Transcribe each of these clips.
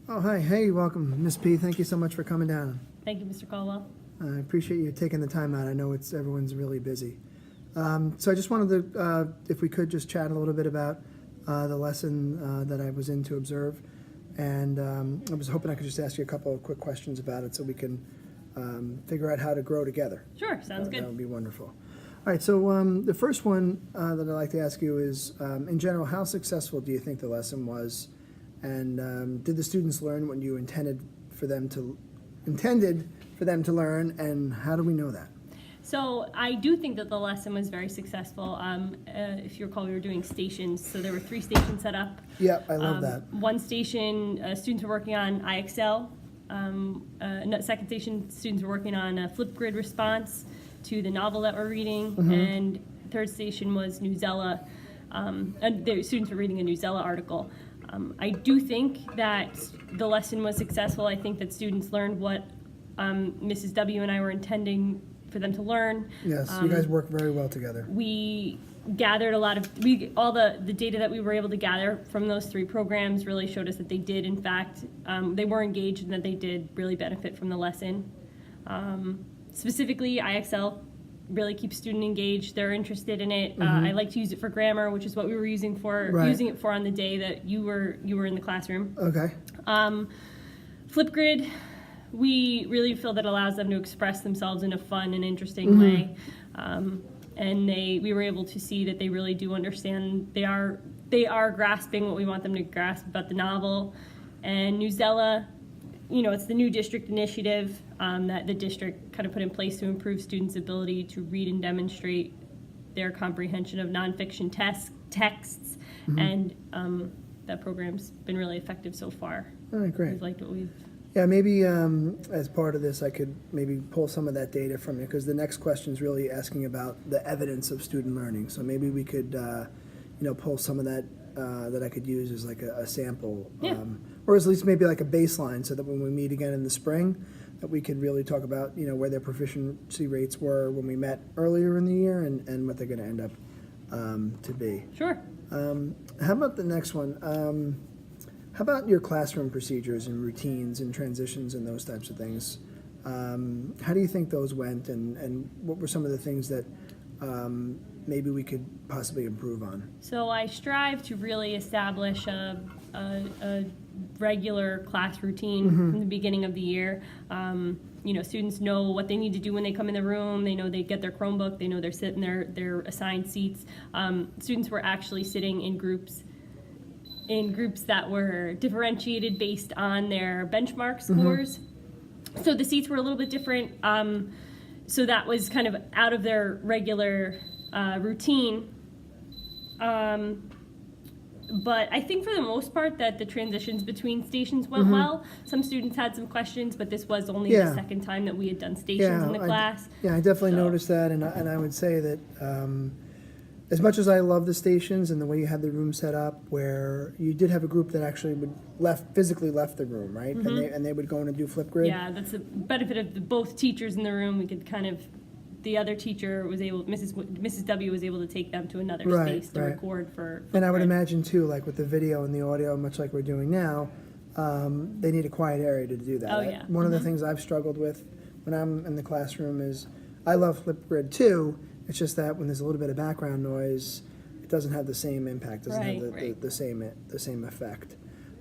Oh, hi. Hey, welcome, Miss P. Thank you so much for coming down. Thank you, Mr. Caldwell. I appreciate you taking the time out. I know everyone's really busy. So I just wanted to, if we could, just chat a little bit about the lesson that I was in to observe. And I was hoping I could just ask you a couple of quick questions about it so we can figure out how to grow together. Sure, sounds good. That would be wonderful. All right, so the first one that I'd like to ask you is, in general, how successful do you think the lesson was? And did the students learn what you intended for them to learn, and how do we know that? So I do think that the lesson was very successful. If you recall, we were doing stations, so there were 3 stations set up. Yeah, I love that. One station, students were working on IXL. Second station, students were working on a Flipgrid response to the novel that we're reading. And third station was Newsela. And the students were reading a Newsela article. I do think that the lesson was successful. I think that students learned what Mrs. W. and I were intending for them to learn. Yes, you guys work very well together. We gathered all the data that we were able to gather from those 3 programs really showed us that they did, in fact, they were engaged and that they did really benefit from the lesson. Specifically, IXL really keeps student engaged. They're interested in it. I like to use it for grammar, which is what we were using it for on the day that you were in the classroom. Okay. Flipgrid, we really feel that allows them to express themselves in a fun and interesting way. And we were able to see that they really do understand. They are grasping what we want them to grasp about the novel. And Newsela, it's the new district initiative that the district kind of put in place to improve students' ability to read and demonstrate their comprehension of nonfiction texts. And that program's been really effective so far. All right, great. We've liked what we've... Yeah, maybe as part of this, I could maybe pull some of that data from you, because the next question is really asking about the evidence of student learning. So maybe we could, pull some of that that I could use as like a sample, or at least maybe like a baseline, so that when we meet again in the spring, that we could really talk about, where their proficiency rates were when we met earlier in the year, and what they're going to end up to be. Sure. How about the next one? How about your classroom procedures and routines and transitions and those types of things? How do you think those went, and what were some of the things that maybe we could possibly improve on? So I strive to really establish a regular class routine from the beginning of the year. Students know what they need to do when they come in the room. They know they get their Chromebook. They know they're sitting their assigned seats. Students were actually sitting in groups that were differentiated based on their benchmark scores. So the seats were a little bit different. So that was kind of out of their regular routine. But I think for the most part that the transitions between stations went well. Some students had some questions, but this was only the second time that we had done stations in the class. I definitely noticed that, and I would say that as much as I love the stations and the way you had the room set up, where you did have a group that actually physically left the room, right? And they would go in and do Flipgrid. Yeah, that's the benefit of both teachers in the room. We could kind of, the other teacher was able, Mrs. W was able to take them to another space to record for Flipgrid. And I would imagine too, like with the video and the audio, much like we're doing now, they need a quiet area to do that. Oh, yeah. One of the things I've struggled with when I'm in the classroom is, I love Flipgrid too. It's just that when there's a little bit of background noise, it doesn't have the same impact, doesn't have the same effect.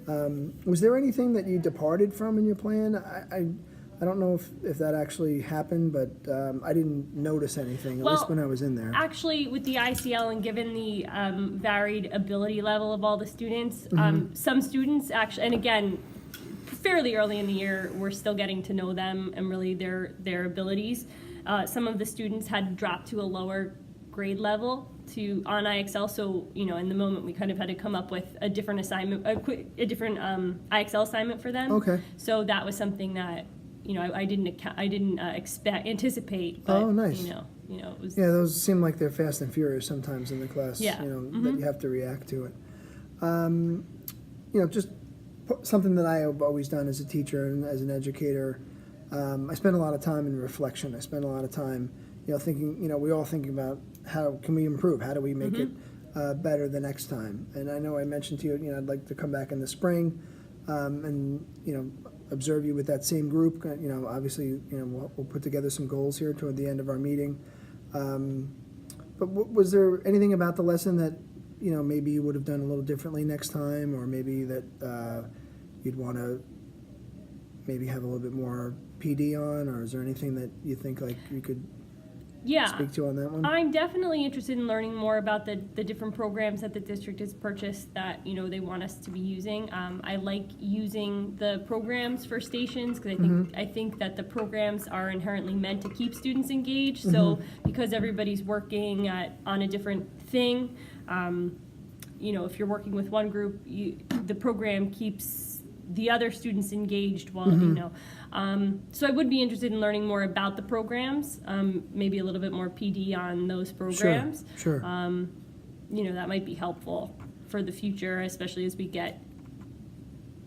Was there anything that you departed from in your plan? I don't know if that actually happened, but I didn't notice anything, at least when I was in there. Actually, with the ICL and given the varied ability level of all the students, some students actually, and again, fairly early in the year, we're still getting to know them and really their abilities. Some of the students had dropped to a lower grade level on IXL, so in the moment we kind of had to come up with a different assignment, a different IXL assignment for them. Okay. So that was something that I didn't anticipate. But, oh, nice. It was. Yeah, those seem like they're fast and furious sometimes in the class. Yeah. That you have to react to it. Just something that I have always done as a teacher and as an educator. I spend a lot of time in reflection. I spend a lot of time, thinking, we all thinking about how can we improve? How do we make it better the next time? And I know I mentioned to you, I'd like to come back in the spring and, observe you with that same group. Obviously, we'll put together some goals here toward the end of our meeting. But was there anything about the lesson that, maybe you would have done a little differently next time, or maybe that you'd want to maybe have a little bit more PD on, or is there anything that you think like you could speak to on that one? I'm definitely interested in learning more about the different programs that the district has purchased that, they want us to be using. I like using the programs for stations because I think that the programs are inherently meant to keep students engaged. So because everybody's working on a different thing, if you're working with one group, the program keeps the other students engaged while, so I would be interested in learning more about the programs, maybe a little bit more PD on those programs. Sure. That might be helpful for the future, especially as we get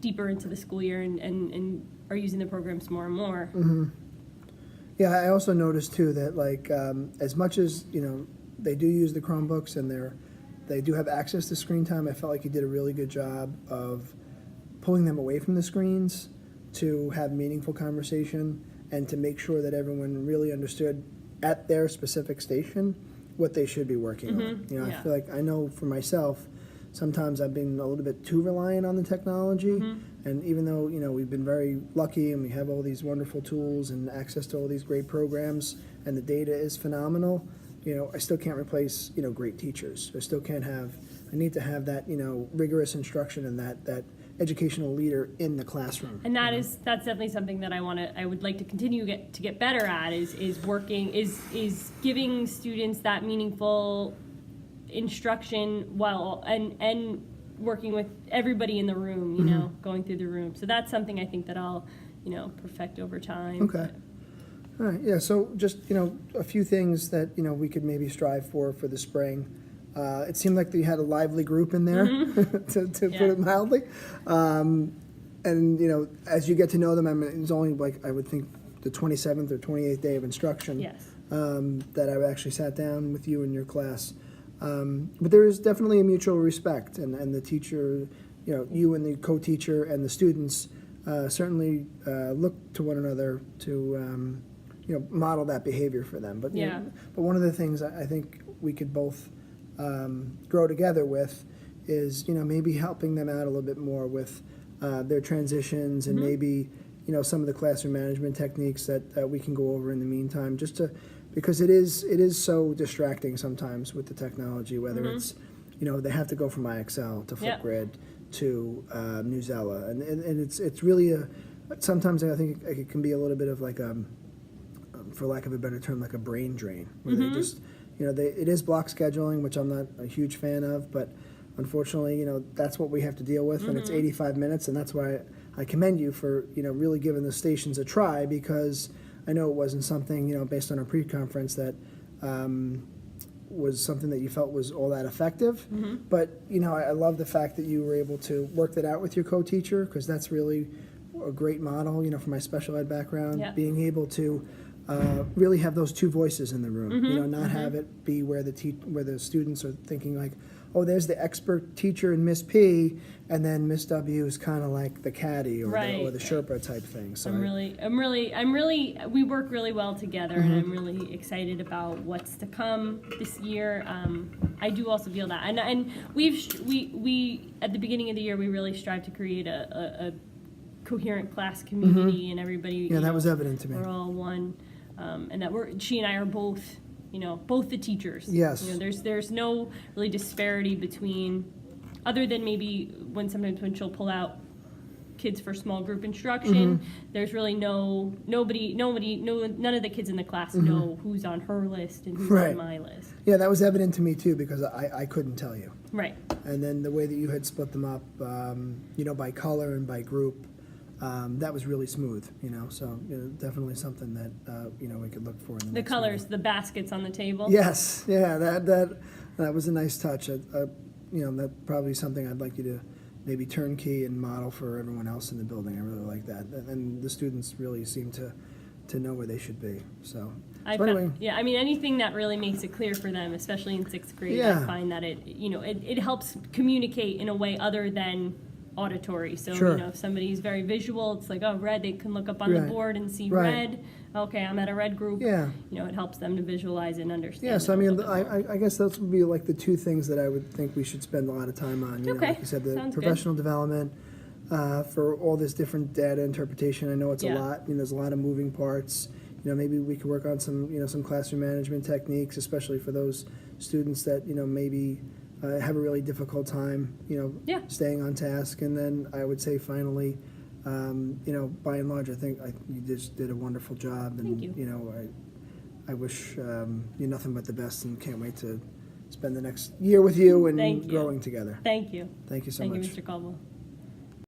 deeper into the school year and are using the programs more and more. Yeah, I also noticed too that like as much as they do use the Chromebooks and they do have access to screen time, I felt like you did a really good job of pulling them away from the screens to have meaningful conversation and to make sure that everyone really understood at their specific station what they should be working on. I feel like I know for myself, sometimes I've been a little bit too reliant on the technology, and even though we've been very lucky and we have all these wonderful tools and access to all these great programs and the data is phenomenal, I still can't replace great teachers. I need to have that rigorous instruction and that educational leader in the classroom. And that's definitely something that I would like to continue to get better at is giving students that meaningful instruction while and working with everybody in the room, going through the room. So that's something I think that I'll, perfect over time. Okay. All right. Yeah. So just, a few things that, we could maybe strive for the spring. It seemed like they had a lively group in there, to put it mildly. And, as you get to know them, it's only like, I would think, the 27th or 28th day of instruction that I actually sat down with you in your class. But there is definitely a mutual respect, and the teacher, you and the co-teacher and the students certainly look to one another to, model that behavior for them. But, but one of the things I think we could both grow together with is maybe helping them out a little bit more with their transitions and maybe some of the classroom management techniques that we can go over in the meantime, just to, because it is so distracting sometimes with the technology, whether it's they have to go from iExcel to Flipgrid to Newsela, and it's really sometimes I think it can be a little bit of like for lack of a better term, like a brain drain, where they just it is block scheduling, which I'm not a huge fan of, but unfortunately, that's what we have to deal with, and it's 85 minutes, and that's why I commend you for, really giving the stations a try, because I know it wasn't something, based on our pre-conference that was something that you felt was all that effective, but, I love the fact that you were able to work that out with your co-teacher, because that's really a great model, for my special ed background, being able to really have those two voices in the room, not have it be where the students are thinking like, oh, there's the expert teacher in Miss P, and then Miss W is kind of like the caddy or the Sherpa type thing. So we work really well together, and I'm really excited about what's to come this year. I do also feel that, and we at the beginning of the year we really strive to create a coherent class community, and everybody. Yeah, that was evident to me. We're all one. And that she and I are both, both the teachers. Yes. There's no really disparity between, other than maybe sometimes when she'll pull out kids for small group instruction, there's really none of the kids in the class know who's on her list and who's on my list. Yeah, that was evident to me too, because I couldn't tell you. Right. And then the way that you had split them up, by color and by group, that was really smooth, so definitely something that, we could look for in the next colors, meeting. the baskets on the table. Yes, yeah, that was a nice touch. That's probably something I'd like you to maybe turnkey and model for everyone else in the building. I really like that. And the students really seem to know where they should be, so. Anyway. Anything that really makes it clear for them, especially in 6th grade, I find that it helps communicate in a way other than auditory. So, Sure. you know, if somebody's very visual, it's like, oh, red, they can look up on the Right. board and see Right. red. Okay, I'm at a red group. Yeah. You know, it helps them to visualize and understand. Yeah, so it I a mean, little bit more. I guess those would be like the two things that I would think we should spend a lot of time on. You know, Okay, like you said, the sounds good. professional development for all this different data interpretation. I know it's a Yeah. lot. You know, there's a lot of moving parts. You know, maybe we could work on some, you know, some classroom management techniques, especially for those students that, you know, maybe have a really difficult time, you know, Yeah. staying on task. And then I would say finally, you know, by and large, I think you just did a wonderful job. And, Thank you. know, I wish you nothing but the best and can't wait to spend the next year with you and Thank you. growing together. Thank you. Thank you so Thank much. you, Mr. Caldwell.